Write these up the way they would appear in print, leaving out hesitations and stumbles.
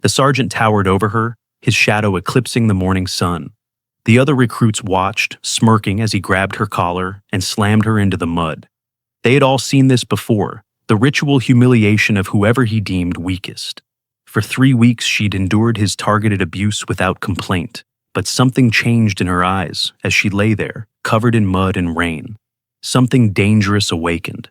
The sergeant towered over her, his shadow eclipsing the morning sun. The other recruits watched, smirking as he grabbed her collar and slammed her into the mud. They had all seen this before, the ritual humiliation of whoever he deemed weakest. For 3 weeks she'd endured his targeted abuse without complaint, but something changed in her eyes as she lay there, covered in mud and rain. Something dangerous awakened.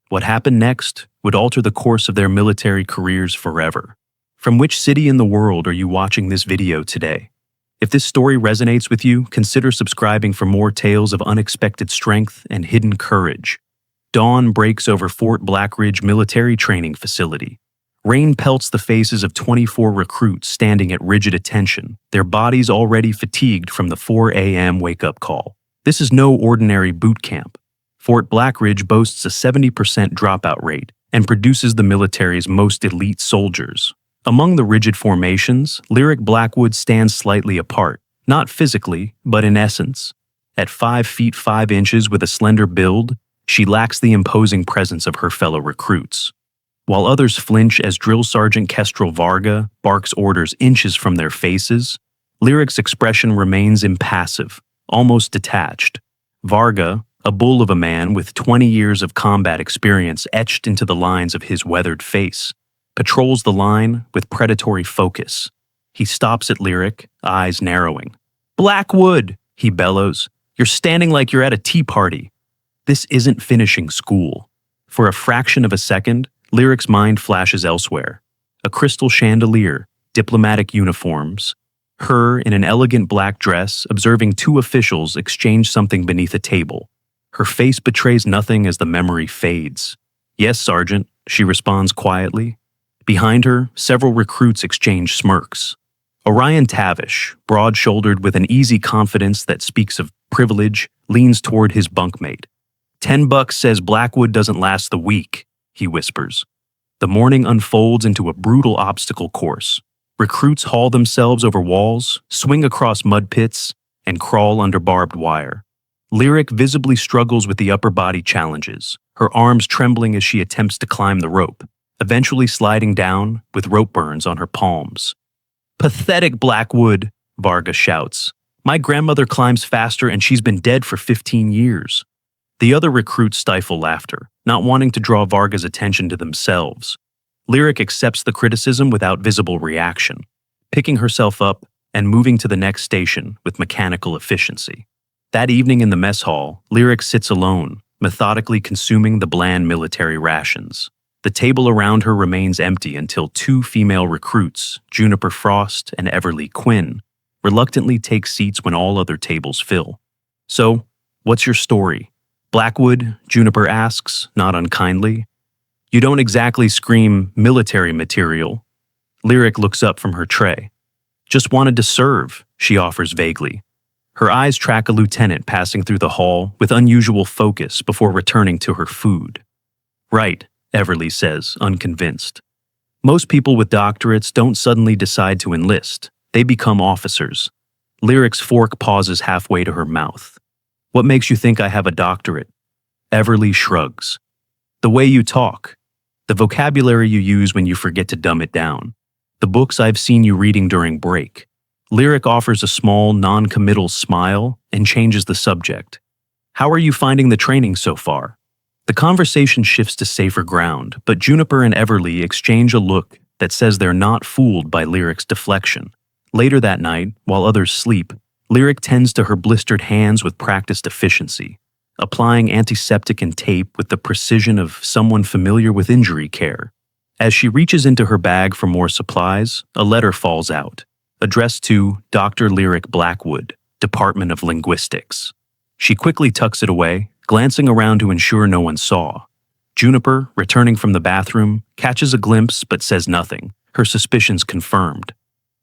What happened next would alter the course of their military careers forever. From which city in the world are you watching this video today? If this story resonates with you, consider subscribing for more tales of unexpected strength and hidden courage. Dawn breaks over Fort Blackridge Military Training Facility. Rain pelts the faces of 24 recruits standing at rigid attention, their bodies already fatigued from the 4 a.m. wake-up call. This is no ordinary boot camp. Fort Blackridge boasts a 70% dropout rate and produces the military's most elite soldiers. Among the rigid formations, Lyric Blackwood stands slightly apart, not physically, but in essence. At 5 feet 5 inches with a slender build, she lacks the imposing presence of her fellow recruits. While others flinch as Drill Sergeant Kestrel Varga barks orders inches from their faces, Lyric's expression remains impassive, almost detached. Varga, a bull of a man with 20 years of combat experience etched into the lines of his weathered face, patrols the line with predatory focus. He stops at Lyric, eyes narrowing. "Blackwood!" he bellows. "You're standing like you're at a tea party." This isn't finishing school. For a fraction of a second, Lyric's mind flashes elsewhere. A crystal chandelier, diplomatic uniforms. Her, in an elegant black dress, observing 2 officials exchange something beneath a table. Her face betrays nothing as the memory fades. "Yes, Sergeant," she responds quietly. Behind her, several recruits exchange smirks. Orion Tavish, broad-shouldered with an easy confidence that speaks of privilege, leans toward his bunkmate. "$10 says Blackwood doesn't last the week," he whispers. The morning unfolds into a brutal obstacle course. Recruits haul themselves over walls, swing across mud pits, and crawl under barbed wire. Lyric visibly struggles with the upper body challenges, her arms trembling as she attempts to climb the rope, eventually sliding down with rope burns on her palms. "Pathetic, Blackwood," Varga shouts. "My grandmother climbs faster and she's been dead for 15 years. The other recruits stifle laughter, not wanting to draw Varga's attention to themselves. Lyric accepts the criticism without visible reaction, picking herself up and moving to the next station with mechanical efficiency. That evening in the mess hall, Lyric sits alone, methodically consuming the bland military rations. The table around her remains empty until 2 female recruits, Juniper Frost and Everly Quinn, reluctantly take seats when all other tables fill. "So, what's your story?" Blackwood, Juniper asks, not unkindly. "You don't exactly scream military material." Lyric looks up from her tray. "Just wanted to serve," she offers vaguely. Her eyes track a lieutenant passing through the hall with unusual focus before returning to her food. "Right," Everly says, unconvinced. "Most people with doctorates don't suddenly decide to enlist. They become officers." Lyric's fork pauses halfway to her mouth. "What makes you think I have a doctorate?" Everly shrugs. "The way you talk. The vocabulary you use when you forget to dumb it down. The books I've seen you reading during break." Lyric offers a small, non-committal smile and changes the subject. "How are you finding the training so far?" The conversation shifts to safer ground, but Juniper and Everly exchange a look that says they're not fooled by Lyric's deflection. Later that night, while others sleep, Lyric tends to her blistered hands with practiced efficiency, applying antiseptic and tape with the precision of someone familiar with injury care. As she reaches into her bag for more supplies, a letter falls out, addressed to Dr. Lyric Blackwood, Department of Linguistics. She quickly tucks it away, glancing around to ensure no one saw. Juniper, returning from the bathroom, catches a glimpse but says nothing, her suspicions confirmed.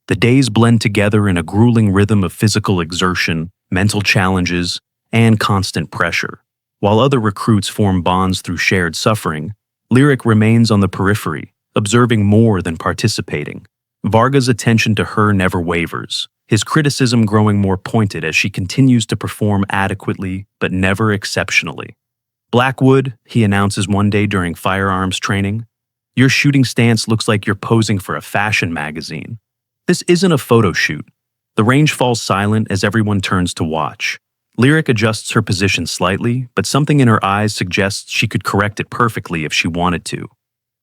The days blend together in a grueling rhythm of physical exertion, mental challenges, and constant pressure. While other recruits form bonds through shared suffering, Lyric remains on the periphery, observing more than participating. Varga's attention to her never wavers, his criticism growing more pointed as she continues to perform adequately but never exceptionally. "Blackwood," he announces one day during firearms training, Your shooting stance looks like you're posing for a fashion magazine. This isn't a photo shoot. The range falls silent as everyone turns to watch. Lyric adjusts her position slightly, but something in her eyes suggests she could correct it perfectly if she wanted to.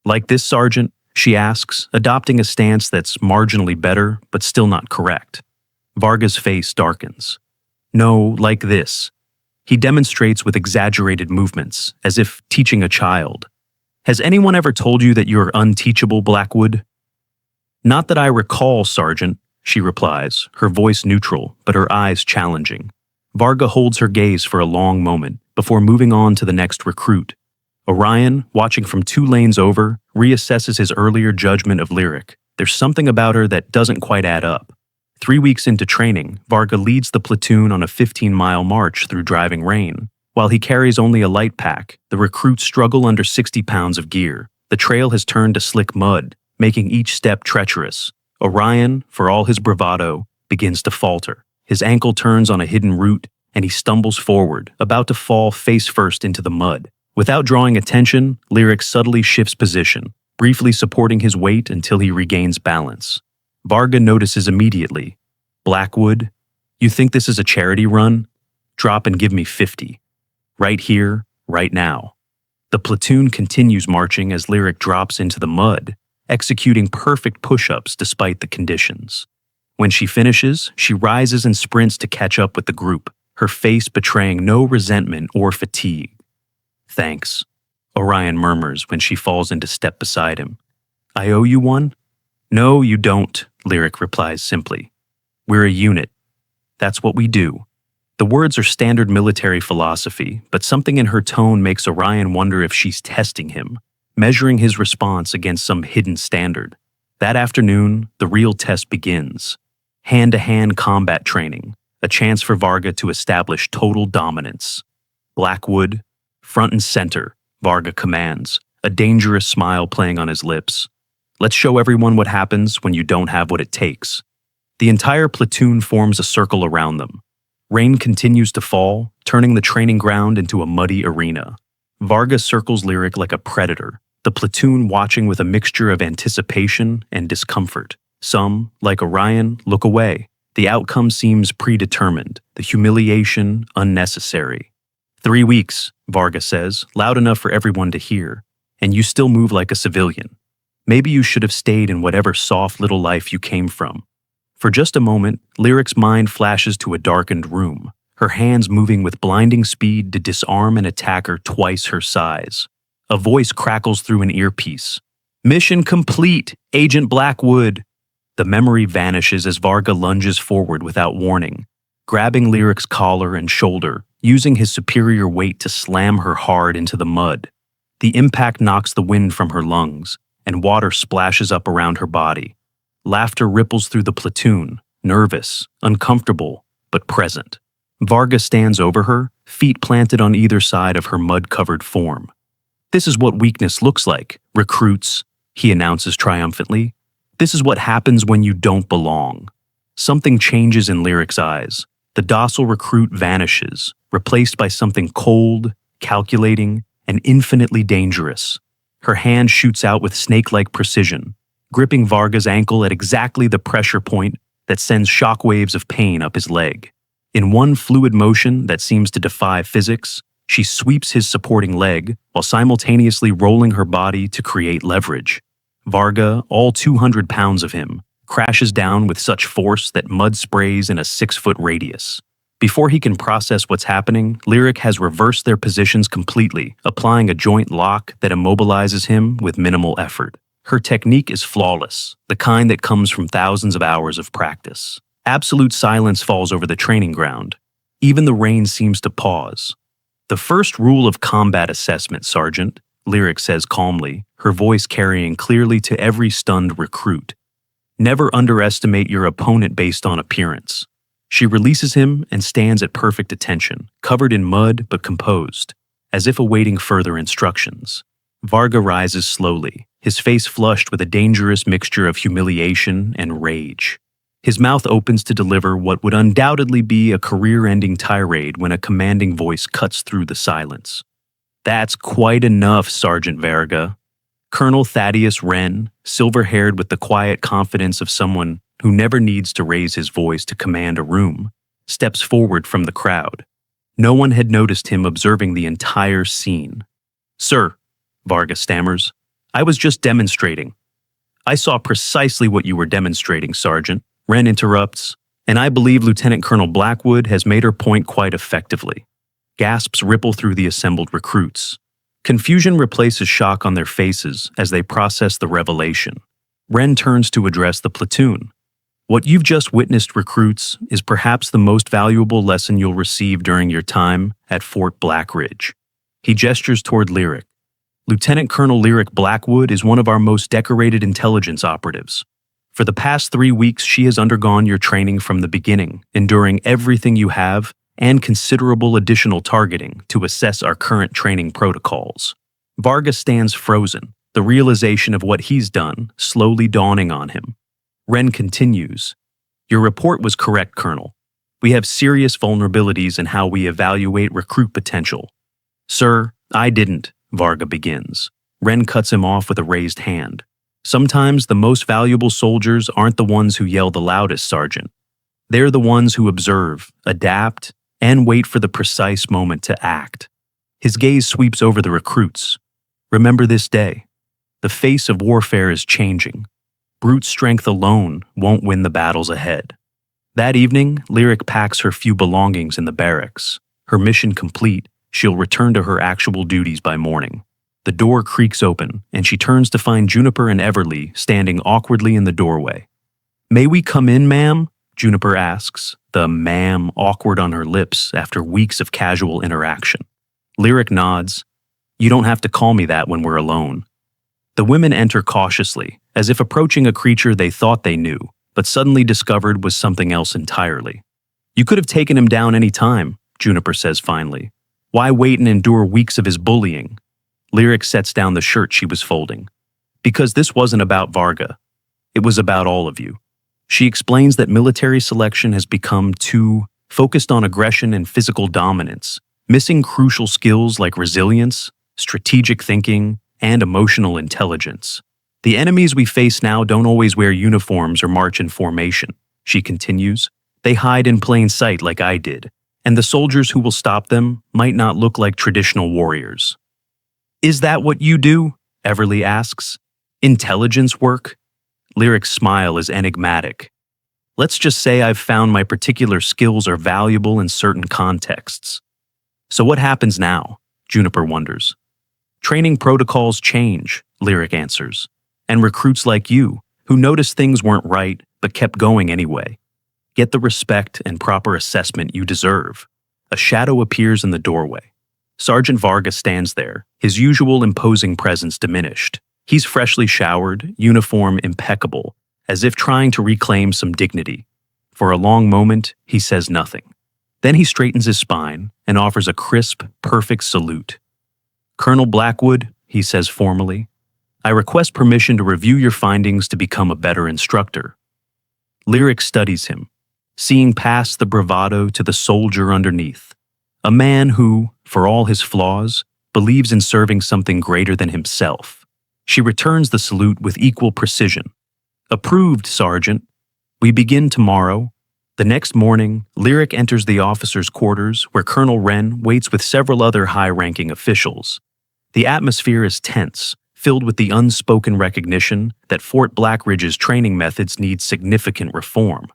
Like this, Sergeant? She asks, adopting a stance that's marginally better, but still not correct. Varga's face darkens. No, like this. He demonstrates with exaggerated movements, as if teaching a child. Has anyone ever told you that you're unteachable, Blackwood? Not that I recall, Sergeant, she replies, her voice neutral, but her eyes challenging. Varga holds her gaze for a long moment before moving on to the next recruit. Orion, watching from 2 lanes over, reassesses his earlier judgment of Lyric. There's something about her that doesn't quite add up. 3 weeks into training, Varga leads the platoon on a 15-mile march through driving rain. While he carries only a light pack, the recruits struggle under 60 pounds of gear. The trail has turned to slick mud, making each step treacherous. Orion, for all his bravado, begins to falter. His ankle turns on a hidden root, and he stumbles forward, about to fall face first into the mud. Without drawing attention, Lyric subtly shifts position, briefly supporting his weight until he regains balance. Varga notices immediately. Blackwood, you think this is a charity run? Drop and give me 50. Right here, right now. The platoon continues marching as Lyric drops into the mud, executing perfect push-ups despite the conditions. When she finishes, she rises and sprints to catch up with the group, her face betraying no resentment or fatigue. Thanks, Orion murmurs when she falls into step beside him. I owe you one? No, you don't, Lyric replies simply. We're a unit. That's what we do. The words are standard military philosophy, but something in her tone makes Orion wonder if she's testing him, measuring his response against some hidden standard. That afternoon, the real test begins. Hand-to-hand combat training, a chance for Varga to establish total dominance. Blackwood, front and center, Varga commands, a dangerous smile playing on his lips. Let's show everyone what happens when you don't have what it takes. The entire platoon forms a circle around them. Rain continues to fall, turning the training ground into a muddy arena. Varga circles Lyric like a predator, the platoon watching with a mixture of anticipation and discomfort. Some, like Orion, look away. The outcome seems predetermined, the humiliation unnecessary. 3 weeks, Varga says, loud enough for everyone to hear, and you still move like a civilian. Maybe you should have stayed in whatever soft little life you came from. For just a moment, Lyric's mind flashes to a darkened room, her hands moving with blinding speed to disarm an attacker twice her size. A voice crackles through an earpiece. Mission complete, Agent Blackwood. The memory vanishes as Varga lunges forward without warning, grabbing Lyric's collar and shoulder, using his superior weight to slam her hard into the mud. The impact knocks the wind from her lungs, and water splashes up around her body. Laughter ripples through the platoon, nervous, uncomfortable, but present. Varga stands over her, feet planted on either side of her mud-covered form. This is what weakness looks like, recruits, he announces triumphantly. This is what happens when you don't belong. Something changes in Lyric's eyes. The docile recruit vanishes, replaced by something cold, calculating, and infinitely dangerous. Her hand shoots out with snake-like precision, gripping Varga's ankle at exactly the pressure point that sends shockwaves of pain up his leg. In one fluid motion that seems to defy physics, she sweeps his supporting leg while simultaneously rolling her body to create leverage. Varga, all 200 pounds of him, crashes down with such force that mud sprays in a 6-foot radius. Before he can process what's happening, Lyric has reversed their positions completely, applying a joint lock that immobilizes him with minimal effort. Her technique is flawless, the kind that comes from thousands of hours of practice. Absolute silence falls over the training ground. Even the rain seems to pause. The first rule of combat assessment, Sergeant, Lyric says calmly, her voice carrying clearly to every stunned recruit. Never underestimate your opponent based on appearance. She releases him and stands at perfect attention, covered in mud but composed, as if awaiting further instructions. Varga rises slowly, his face flushed with a dangerous mixture of humiliation and rage. His mouth opens to deliver what would undoubtedly be a career-ending tirade when a commanding voice cuts through the silence. That's quite enough, Sergeant Varga. Colonel Thaddeus Wren, silver-haired with the quiet confidence of someone who never needs to raise his voice to command a room, steps forward from the crowd. No one had noticed him observing the entire scene. "Sir," Varga stammers, "I was just demonstrating." "I saw precisely what you were demonstrating, Sergeant," Wren interrupts, "and I believe Lieutenant Colonel Blackwood has made her point quite effectively." Gasps ripple through the assembled recruits. Confusion replaces shock on their faces as they process the revelation. Wren turns to address the platoon. "What you've just witnessed, recruits, is perhaps the most valuable lesson you'll receive during your time at Fort Blackridge." He gestures toward Lyric. "Lieutenant Colonel Lyric Blackwood is one of our most decorated intelligence operatives. For the past 3 weeks, she has undergone your training from the beginning, enduring everything you have and considerable additional targeting to assess our current training protocols." Varga stands frozen, the realization of what he's done slowly dawning on him. Wren continues, "Your report was correct, Colonel. We have serious vulnerabilities in how we evaluate recruit potential." "Sir, I didn't," Varga begins. Wren cuts him off with a raised hand. "Sometimes the most valuable soldiers aren't the ones who yell the loudest, Sergeant. They're the ones who observe, adapt, and wait for the precise moment to act." His gaze sweeps over the recruits. "Remember this day. The face of warfare is changing. Brute strength alone won't win the battles ahead." That evening, Lyric packs her few belongings in the barracks. Her mission complete, she'll return to her actual duties by morning. The door creaks open, and she turns to find Juniper and Everly standing awkwardly in the doorway. "May we come in, ma'am?" Juniper asks, the ma'am awkward on her lips after weeks of casual interaction. Lyric nods. "You don't have to call me that when we're alone." The women enter cautiously, as if approaching a creature they thought they knew, but suddenly discovered was something else entirely. "You could have taken him down any time," Juniper says finally. "Why wait and endure weeks of his bullying?" Lyric sets down the shirt she was folding. "Because this wasn't about Varga. It was about all of you." She explains that military selection has become too focused on aggression and physical dominance, missing crucial skills like resilience, strategic thinking, and emotional intelligence. "The enemies we face now don't always wear uniforms or march in formation," she continues. "They hide in plain sight like I did, and the soldiers who will stop them might not look like traditional warriors." "Is that what you do?" Everly asks. "Intelligence work?" Lyric's smile is enigmatic. "Let's just say I've found my particular skills are valuable in certain contexts." "So what happens now?" Juniper wonders. "Training protocols change," Lyric answers, "and recruits like you, who noticed things weren't right but kept going anyway, get the respect and proper assessment you deserve." A shadow appears in the doorway. Sergeant Varga stands there, his usual imposing presence diminished. He's freshly showered, uniform impeccable, as if trying to reclaim some dignity. For a long moment, he says nothing. Then he straightens his spine and offers a crisp, perfect salute. "Colonel Blackwood," he says formally, "I request permission to review your findings to become a better instructor." Lyric studies him, seeing past the bravado to the soldier underneath. A man who, for all his flaws, believes in serving something greater than himself. She returns the salute with equal precision. "Approved, Sergeant. We begin tomorrow." The next morning, Lyric enters the officers' quarters where Colonel Wren waits with several other high-ranking officials. The atmosphere is tense, filled with the unspoken recognition that Fort Blackridge's training methods need significant reform.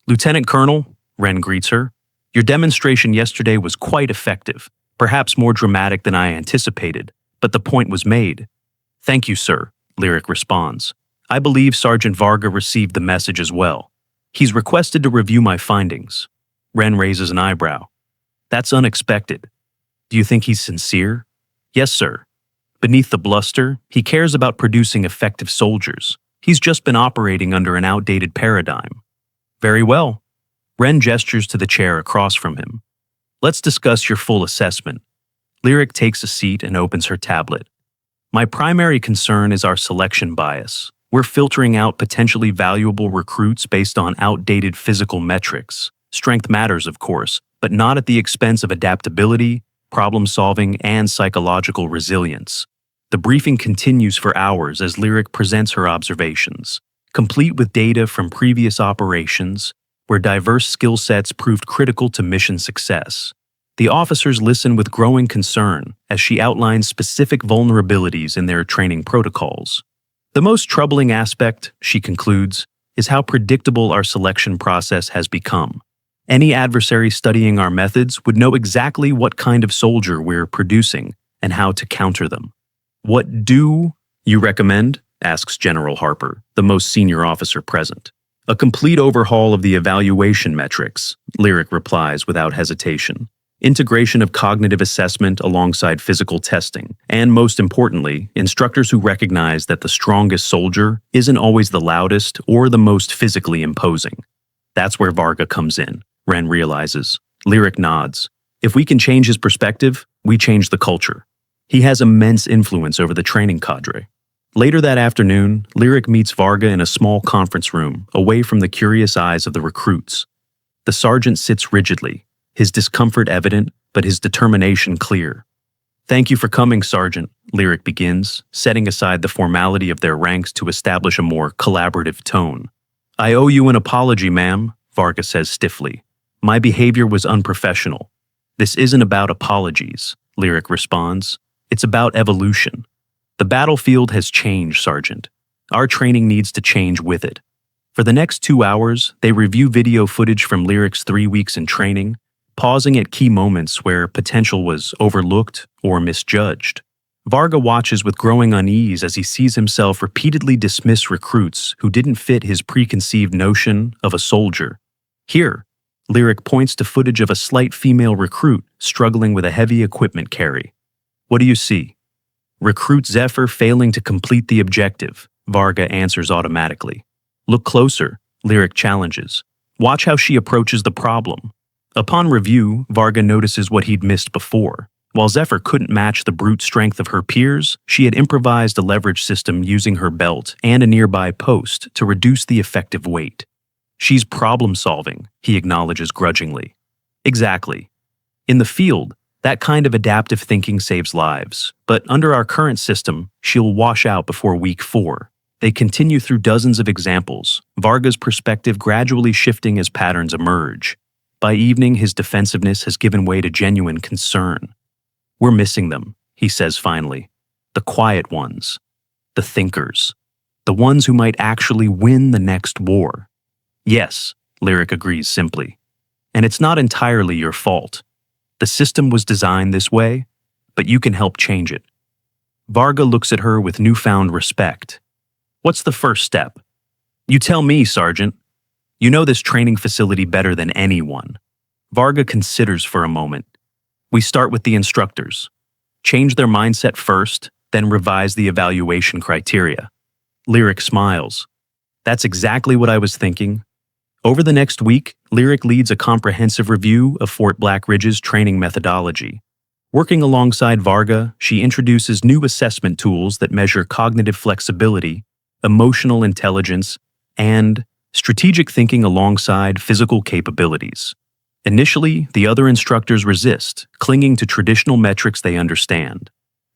"Lieutenant Colonel," Wren greets her, "your demonstration yesterday was quite effective, perhaps more dramatic than I anticipated, but the point was made." "Thank you, sir," Lyric responds. "I believe Sergeant Varga received the message as well. He's requested to review my findings." Wren raises an eyebrow. "That's unexpected. Do you think he's sincere?" "Yes, sir. Beneath the bluster, he cares about producing effective soldiers. He's just been operating under an outdated paradigm." "Very well." Wren gestures to the chair across from him. "Let's discuss your full assessment." Lyric takes a seat and opens her tablet. "My primary concern is our selection bias. We're filtering out potentially valuable recruits based on outdated physical metrics. Strength matters, of course, but not at the expense of adaptability, problem-solving, and psychological resilience. The briefing continues for hours as Lyric presents her observations, complete with data from previous operations where diverse skill sets proved critical to mission success. The officers listen with growing concern as she outlines specific vulnerabilities in their training protocols. The most troubling aspect, she concludes, is how predictable our selection process has become. Any adversary studying our methods would know exactly what kind of soldier we're producing and how to counter them. "What do you recommend?" asks General Harper, the most senior officer present. "A complete overhaul of the evaluation metrics," Lyric replies without hesitation. "Integration of cognitive assessment alongside physical testing, and most importantly, instructors who recognize that the strongest soldier isn't always the loudest or the most physically imposing." That's where Varga comes in, Ren realizes. Lyric nods. If we can change his perspective, we change the culture. He has immense influence over the training cadre. Later that afternoon, Lyric meets Varga in a small conference room, away from the curious eyes of the recruits. The sergeant sits rigidly, his discomfort evident, but his determination clear. "Thank you for coming, Sergeant," Lyric begins, setting aside the formality of their ranks to establish a more collaborative tone. "I owe you an apology, ma'am," Varga says stiffly. "My behavior was unprofessional." "This isn't about apologies," Lyric responds. "It's about evolution. The battlefield has changed, Sergeant. Our training needs to change with it." For the next 2 hours, they review video footage from Lyric's 3 weeks in training, pausing at key moments where potential was overlooked or misjudged. Varga watches with growing unease as he sees himself repeatedly dismiss recruits who didn't fit his preconceived notion of a soldier. Here, Lyric points to footage of a slight female recruit struggling with a heavy equipment carry. "What do you see?" "Recruit Zephyr failing to complete the objective," Varga answers automatically. "Look closer," Lyric challenges. "Watch how she approaches the problem." Upon review, Varga notices what he'd missed before. While Zephyr couldn't match the brute strength of her peers, she had improvised a leverage system using her belt and a nearby post to reduce the effective weight. "She's problem-solving," he acknowledges grudgingly. "Exactly. In the field, that kind of adaptive thinking saves lives, but under our current system, she'll wash out before week 4. They continue through dozens of examples, Varga's perspective gradually shifting as patterns emerge. By evening, his defensiveness has given way to genuine concern. "We're missing them," he says finally. "The quiet ones. The thinkers. The ones who might actually win the next war." "Yes," Lyric agrees simply. "And it's not entirely your fault. The system was designed this way, but you can help change it." Varga looks at her with newfound respect. "What's the first step?" "You tell me, Sergeant. You know this training facility better than anyone." Varga considers for a moment. "We start with the instructors. Change their mindset first, then revise the evaluation criteria." Lyric smiles. "That's exactly what I was thinking." Over the next week, Lyric leads a comprehensive review of Fort Blackridge's training methodology. Working alongside Varga, she introduces new assessment tools that measure cognitive flexibility, emotional intelligence, and strategic thinking alongside physical capabilities. Initially, the other instructors resist, clinging to traditional metrics they understand.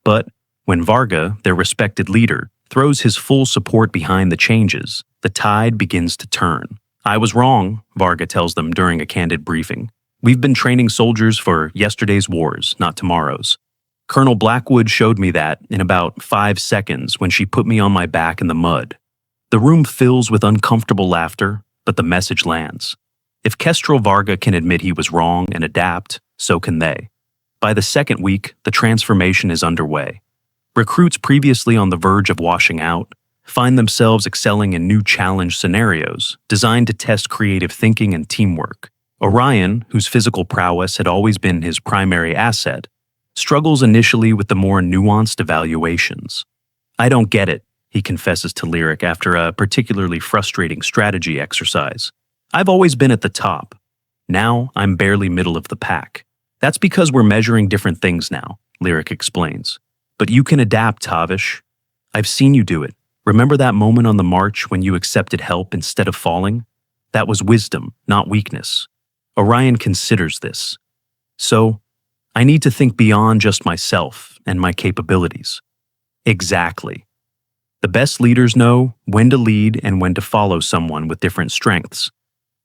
But when Varga, their respected leader, throws his full support behind the changes, the tide begins to turn. "I was wrong," Varga tells them during a candid briefing. "We've been training soldiers for yesterday's wars, not tomorrow's. Colonel Blackwood showed me that in about 5 seconds when she put me on my back in the mud." The room fills with uncomfortable laughter, but the message lands. If Kestrel Varga can admit he was wrong and adapt, so can they. By the second week, the transformation is underway. Recruits previously on the verge of washing out find themselves excelling in new challenge scenarios designed to test creative thinking and teamwork. Orion, whose physical prowess had always been his primary asset, struggles initially with the more nuanced evaluations. "I don't get it," he confesses to Lyric after a particularly frustrating strategy exercise. "I've always been at the top. Now I'm barely middle of the pack." "That's because we're measuring different things now," Lyric explains. "But you can adapt, Tavish. I've seen you do it. Remember that moment on the march when you accepted help instead of falling? That was wisdom, not weakness. Orion considers this. So, I need to think beyond just myself and my capabilities. Exactly. The best leaders know when to lead and when to follow someone with different strengths.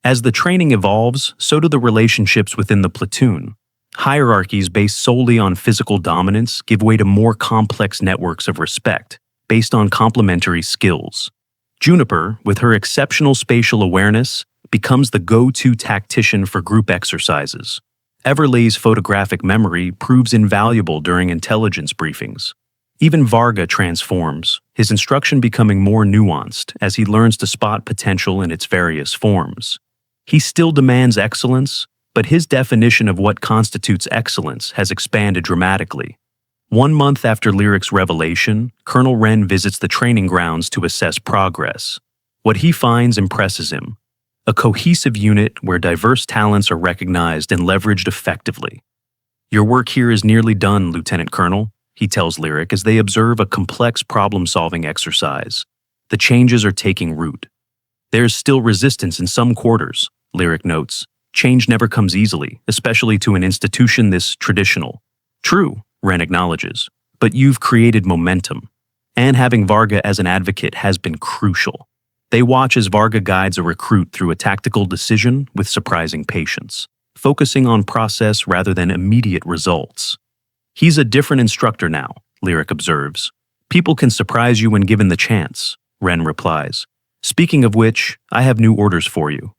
As the training evolves, so do the relationships within the platoon. Hierarchies based solely on physical dominance give way to more complex networks of respect, based on complementary skills. Juniper, with her exceptional spatial awareness, becomes the go-to tactician for group exercises. Everleigh's photographic memory proves invaluable during intelligence briefings. Even Varga transforms, his instruction becoming more nuanced as he learns to spot potential in its various forms. He still demands excellence, but his definition of what constitutes excellence has expanded dramatically. 1 month after Lyric's revelation, Colonel Wren visits the training grounds to assess progress. What he finds impresses him: a cohesive unit where diverse talents are recognized and leveraged effectively. "Your work here is nearly done, Lieutenant Colonel," he tells Lyric as they observe a complex problem-solving exercise. "The changes are taking root." "There's still resistance in some quarters," Lyric notes. "Change never comes easily, especially to an institution this traditional." "True," Wren acknowledges, "but you've created momentum." And having Varga as an advocate has been crucial. They watch as Varga guides a recruit through a tactical decision with surprising patience, focusing on process rather than immediate results. "He's a different instructor now," Lyric observes. "People can surprise you when given the chance," Wren replies. "Speaking of which, I have new orders for you.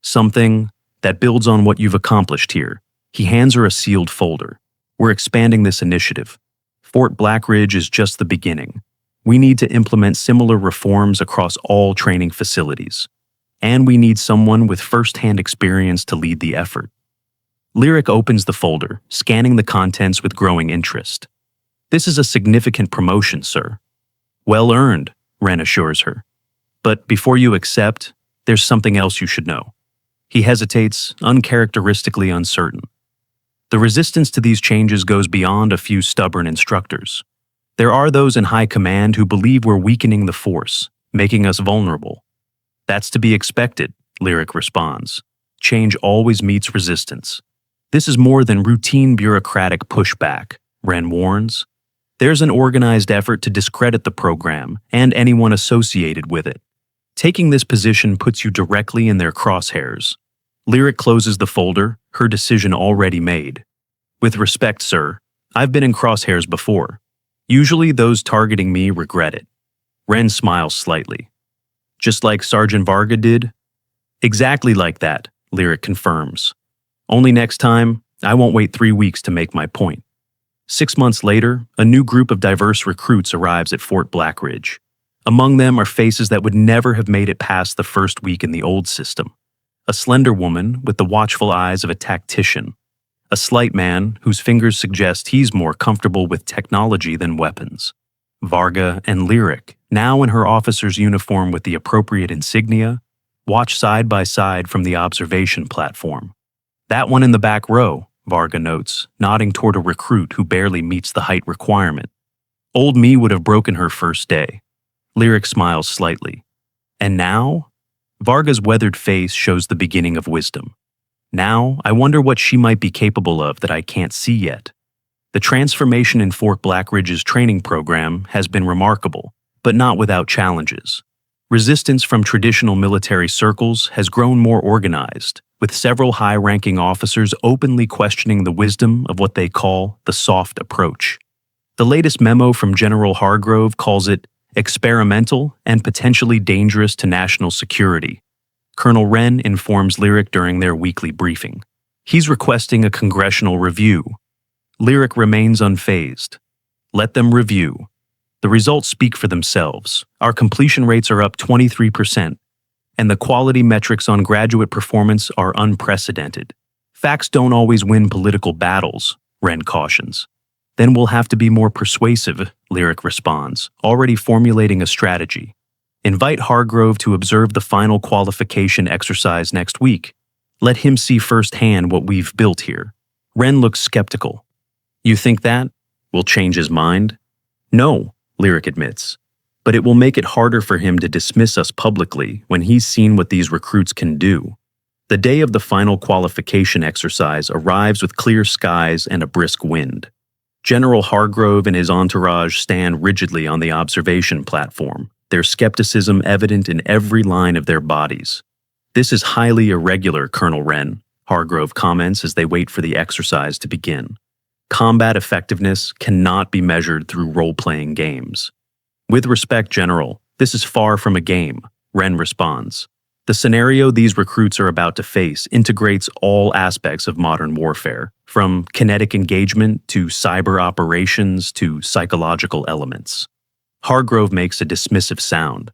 Something that builds on what you've accomplished here." He hands her a sealed folder. "We're expanding this initiative. Fort Blackridge is just the beginning. We need to implement similar reforms across all training facilities. And we need someone with first-hand experience to lead the effort." Lyric opens the folder, scanning the contents with growing interest. "This is a significant promotion, sir." "Well earned," Wren assures her. "But before you accept, there's something else you should know." He hesitates, uncharacteristically uncertain. "The resistance to these changes goes beyond a few stubborn instructors. There are those in high command who believe we're weakening the force, making us vulnerable." "That's to be expected," Lyric responds. "Change always meets resistance." "This is more than routine bureaucratic pushback," Wren warns. "There's an organized effort to discredit the program and anyone associated with it. Taking this position puts you directly in their crosshairs." Lyric closes the folder, her decision already made. "With respect, sir, I've been in crosshairs before. Usually those targeting me regret it." Wren smiles slightly. "Just like Sergeant Varga did?" "Exactly like that," Lyric confirms. "Only next time, I won't wait 3 weeks to make my point." 6 months later, a new group of diverse recruits arrives at Fort Blackridge. Among them are faces that would never have made it past the first week in the old system. A slender woman with the watchful eyes of a tactician. A slight man whose fingers suggest he's more comfortable with technology than weapons. Varga and Lyric, now in her officer's uniform with the appropriate insignia, watch side by side from the observation platform. "That one in the back row," Varga notes, nodding toward a recruit who barely meets the height requirement. "Old me would have broken her first day." Lyric smiles slightly. "And now?" Varga's weathered face shows the beginning of wisdom. "Now, I wonder what she might be capable of that I can't see yet." The transformation in Fort Blackridge's training program has been remarkable, but not without challenges. Resistance from traditional military circles has grown more organized, with several high-ranking officers openly questioning the wisdom of what they call the soft approach. The latest memo from General Hargrove calls it experimental and potentially dangerous to national security. Colonel Wren informs Lyric during their weekly briefing. He's requesting a congressional review. Lyric remains unfazed. "Let them review. The results speak for themselves. Our completion rates are up 23%, and the quality metrics on graduate performance are unprecedented. Facts don't always win political battles," Wren cautions. "Then we'll have to be more persuasive," Lyric responds, already formulating a strategy. "Invite Hargrove to observe the final qualification exercise next week. Let him see firsthand what we've built here." Wren looks skeptical. "You think that will change his mind?" "No," Lyric admits, "but it will make it harder for him to dismiss us publicly when he's seen what these recruits can do." The day of the final qualification exercise arrives with clear skies and a brisk wind. General Hargrove and his entourage stand rigidly on the observation platform, their skepticism evident in every line of their bodies. "This is highly irregular, Colonel Wren," Hargrove comments as they wait for the exercise to begin. "Combat effectiveness cannot be measured through role-playing games." "With respect, General, this is far from a game," Wren responds. "The scenario these recruits are about to face integrates all aspects of modern warfare, from kinetic engagement to cyber operations to psychological elements." Hargrove makes a dismissive sound.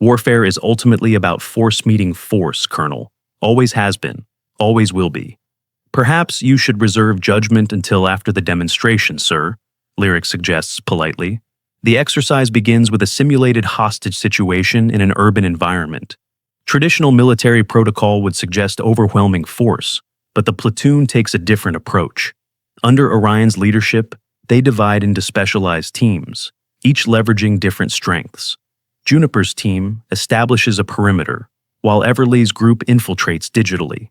"Warfare is ultimately about force meeting force, Colonel. Always has been, always will be." "Perhaps you should reserve judgment until after the demonstration, sir," Lyric suggests politely. The exercise begins with a simulated hostage situation in an urban environment. Traditional military protocol would suggest overwhelming force, but the platoon takes a different approach. Under Orion's leadership, they divide into specialized teams, each leveraging different strengths. Juniper's team establishes a perimeter, while Everly's group infiltrates digitally,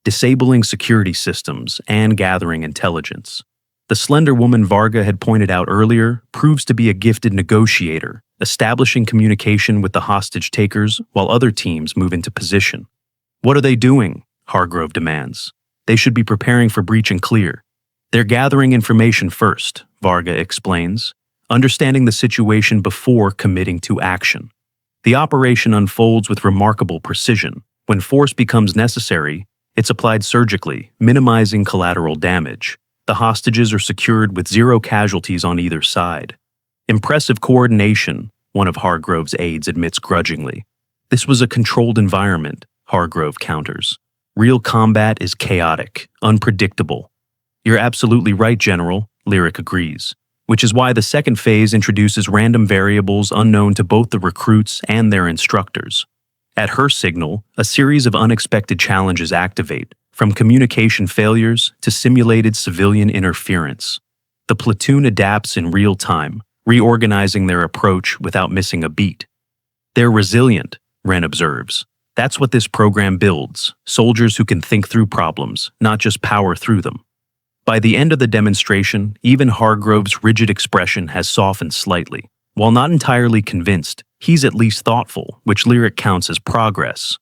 disabling security systems and gathering intelligence. The slender woman Varga had pointed out earlier proves to be a gifted negotiator, establishing communication with the hostage takers while other teams move into position. "What are they doing?" Hargrove demands. "They should be preparing for breach and clear." "They're gathering information first," Varga explains, understanding the situation before committing to action. The operation unfolds with remarkable precision. When force becomes necessary, it's applied surgically, minimizing collateral damage. The hostages are secured with zero casualties on either side. "Impressive coordination," one of Hargrove's aides admits grudgingly. "This was a controlled environment," Hargrove counters. "Real combat is chaotic, unpredictable." "You're absolutely right, General," Lyric agrees, which is why the second phase introduces random variables unknown to both the recruits and their instructors. At her signal, a series of unexpected challenges activate, from communication failures to simulated civilian interference. The platoon adapts in real time, reorganizing their approach without missing a beat. "They're resilient," Wren observes. "That's what this program builds, soldiers who can think through problems, not just power through them." By the end of the demonstration, even Hargrove's rigid expression has softened slightly. While not entirely convinced, he's at least thoughtful, which Lyric counts as progress.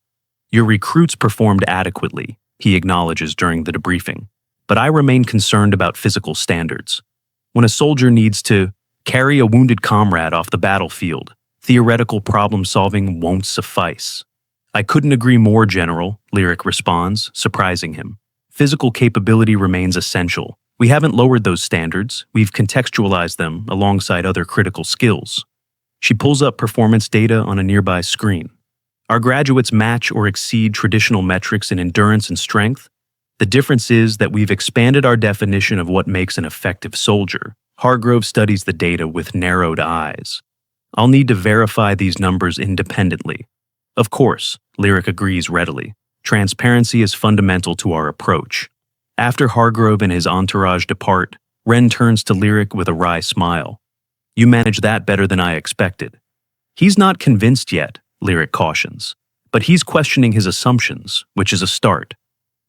"Your recruits performed adequately," he acknowledges during the debriefing, "but I remain concerned about physical standards. When a soldier needs to carry a wounded comrade off the battlefield, theoretical problem-solving won't suffice." "I couldn't agree more, General," Lyric responds, surprising him. "Physical capability remains essential. We haven't lowered those standards, we've contextualized them alongside other critical skills." She pulls up performance data on a nearby screen. "Our graduates match or exceed traditional metrics in endurance and strength. The difference is that we've expanded our definition of what makes an effective soldier." Hargrove studies the data with narrowed eyes. "I'll need to verify these numbers independently." "Of course," Lyric agrees readily. "Transparency is fundamental to our approach." After Hargrove and his entourage depart, Wren turns to Lyric with a wry smile. "You managed that better than I expected." "He's not convinced yet," Lyric cautions, "but he's questioning his assumptions, which is a start."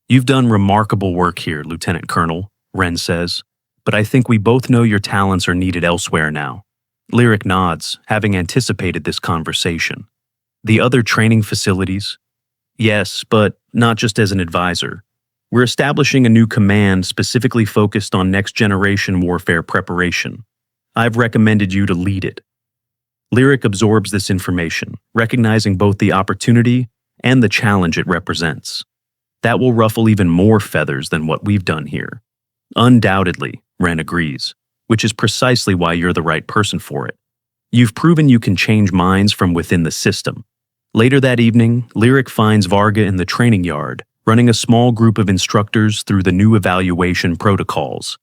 "You've done remarkable work here, Lieutenant Colonel," Wren says, "but I think we both know your talents are needed elsewhere now." Lyric nods, having anticipated this conversation. "The other training facilities?" "Yes, but not just as an advisor. We're establishing a new command specifically focused on next-generation warfare preparation. I've recommended you to lead it." Lyric absorbs this information, recognizing both the opportunity and the challenge it represents. "That will ruffle even more feathers than what we've done here." "Undoubtedly," Wren agrees, "which is precisely why you're the right person for it. You've proven you can change minds from within the system." Later that evening, Lyric finds Varga in the training yard, running a small group of instructors through the new evaluation protocols.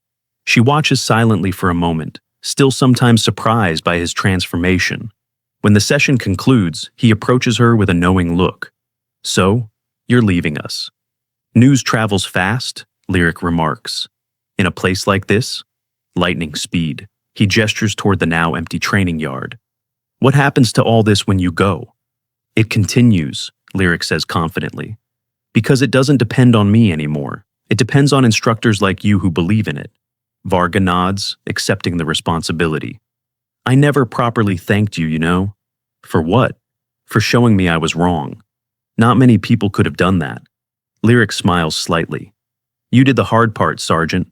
She watches silently for a moment, still sometimes surprised by his transformation. When the session concludes, he approaches her with a knowing look. "So, you're leaving us." "News travels fast," Lyric remarks. "In a place like this?" "Lightning speed." He gestures toward the now empty training yard. "What happens to all this when you go?" "It continues," Lyric says confidently. "Because it doesn't depend on me anymore. It depends on instructors like you who believe in it." Varga nods, accepting the responsibility. I never properly thanked you, you know. For what? For showing me I was wrong. Not many people could have done that. Lyric smiles slightly. You did the hard part, Sergeant.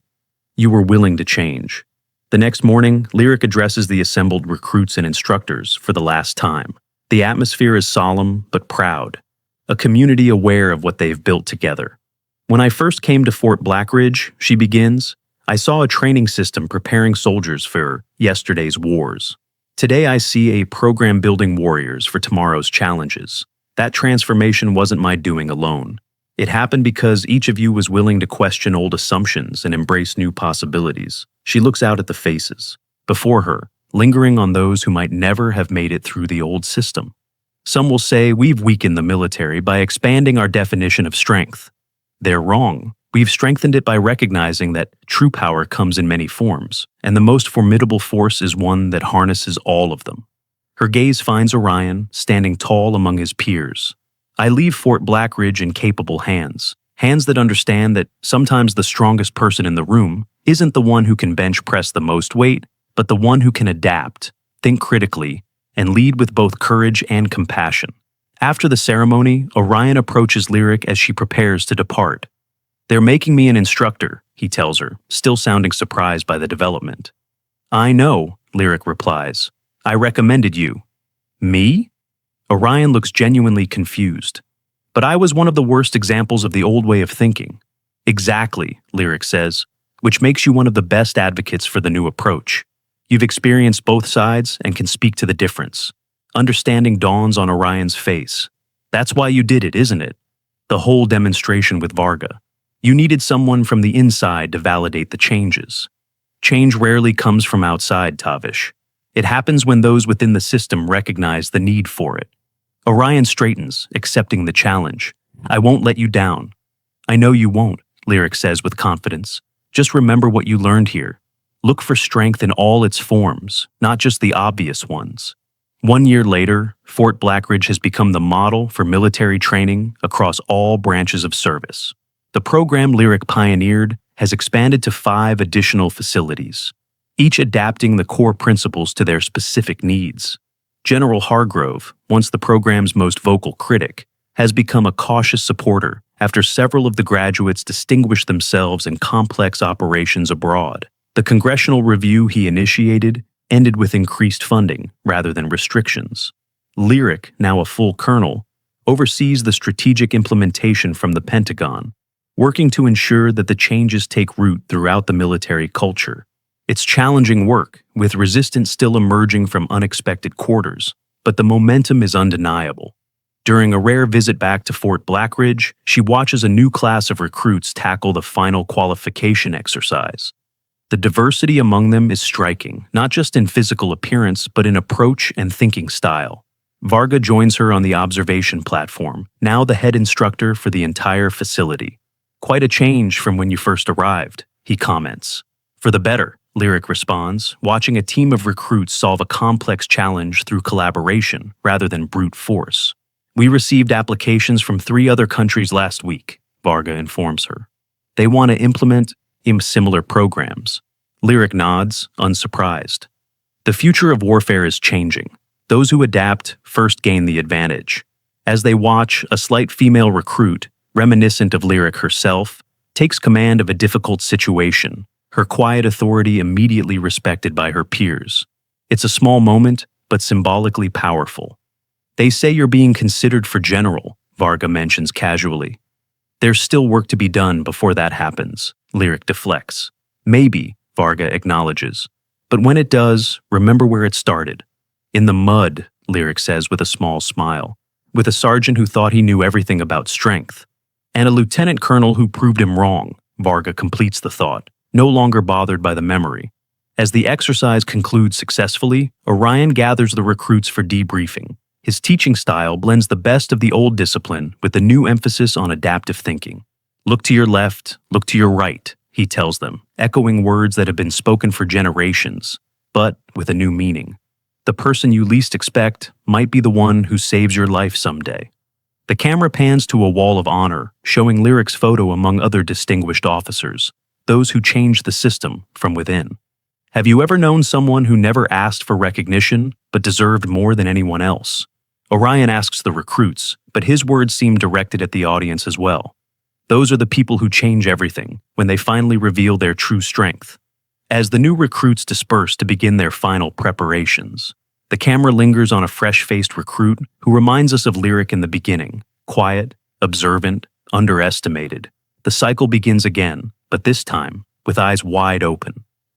You were willing to change. The next morning, Lyric addresses the assembled recruits and instructors for the last time. The atmosphere is solemn but proud, a community aware of what they've built together. When I first came to Fort Blackridge, she begins, I saw a training system preparing soldiers for yesterday's wars. Today I see a program building warriors for tomorrow's challenges. That transformation wasn't my doing alone. It happened because each of you was willing to question old assumptions and embrace new possibilities. She looks out at the faces before her, lingering on those who might never have made it through the old system. Some will say we've weakened the military by expanding our definition of strength. They're wrong. We've strengthened it by recognizing that true power comes in many forms, and the most formidable force is one that harnesses all of them. Her gaze finds Orion, standing tall among his peers. I leave Fort Blackridge in capable hands, hands that understand that sometimes the strongest person in the room isn't the one who can bench press the most weight, but the one who can adapt, think critically, and lead with both courage and compassion. After the ceremony, Orion approaches Lyric as she prepares to depart. They're making me an instructor, he tells her, still sounding surprised by the development. I know, Lyric replies. I recommended you. Me? Orion looks genuinely confused. But I was one of the worst examples of the old way of thinking. Exactly, Lyric says, which makes you one of the best advocates for the new approach. You've experienced both sides and can speak to the difference. Understanding dawns on Orion's face. That's why you did it, isn't it? The whole demonstration with Varga. You needed someone from the inside to validate the changes. Change rarely comes from outside, Tavish. It happens when those within the system recognize the need for it. Orion straightens, accepting the challenge. I won't let you down. I know you won't, Lyric says with confidence. Just remember what you learned here. Look for strength in all its forms, not just the obvious ones. 1 year later, Fort Blackridge has become the model for military training across all branches of service. The program Lyric pioneered has expanded to 5 additional facilities, each adapting the core principles to their specific needs. General Hargrove, once the program's most vocal critic, has become a cautious supporter after several of the graduates distinguished themselves in complex operations abroad. The congressional review he initiated ended with increased funding rather than restrictions. Lyric, now a full colonel, oversees the strategic implementation from the Pentagon, working to ensure that the changes take root throughout the military culture. It's challenging work, with resistance still emerging from unexpected quarters, but the momentum is undeniable. During a rare visit back to Fort Blackridge, she watches a new class of recruits tackle the final qualification exercise. The diversity among them is striking, not just in physical appearance, but in approach and thinking style. Varga joins her on the observation platform, now the head instructor for the entire facility. Quite a change from when you first arrived, he comments. For the better, Lyric responds, watching a team of recruits solve a complex challenge through collaboration rather than brute force. We received applications from 3 other countries last week, Varga informs her. They want to implement similar programs. Lyric nods, unsurprised. The future of warfare is changing. Those who adapt first gain the advantage. As they watch, a slight female recruit, reminiscent of Lyric herself, takes command of a difficult situation, her quiet authority immediately respected by her peers. It's a small moment, but symbolically powerful. They say you're being considered for general, Varga mentions casually. There's still work to be done before that happens, Lyric deflects. Maybe, Varga acknowledges. But when it does, remember where it started. In the mud, Lyric says with a small smile, with a sergeant who thought he knew everything about strength. And a lieutenant colonel who proved him wrong, Varga completes the thought, no longer bothered by the memory. As the exercise concludes successfully, Orion gathers the recruits for debriefing. His teaching style blends the best of the old discipline with a new emphasis on adaptive thinking. Look to your left, look to your right, he tells them, echoing words that have been spoken for generations, but with a new meaning. The person you least expect might be the one who saves your life someday. The camera pans to a wall of honor, showing Lyric's photo among other distinguished officers. those who change the system from within. Have you ever known someone who never asked for recognition but deserved more than anyone else? Orion asks the recruits, but his words seem directed at the audience as well. Those are the people who change everything when they finally reveal their true strength. As the new recruits disperse to begin their final preparations, the camera lingers on a fresh-faced recruit who reminds us of Lyric in the beginning, quiet, observant, underestimated. The cycle begins again, but this time with eyes wide open.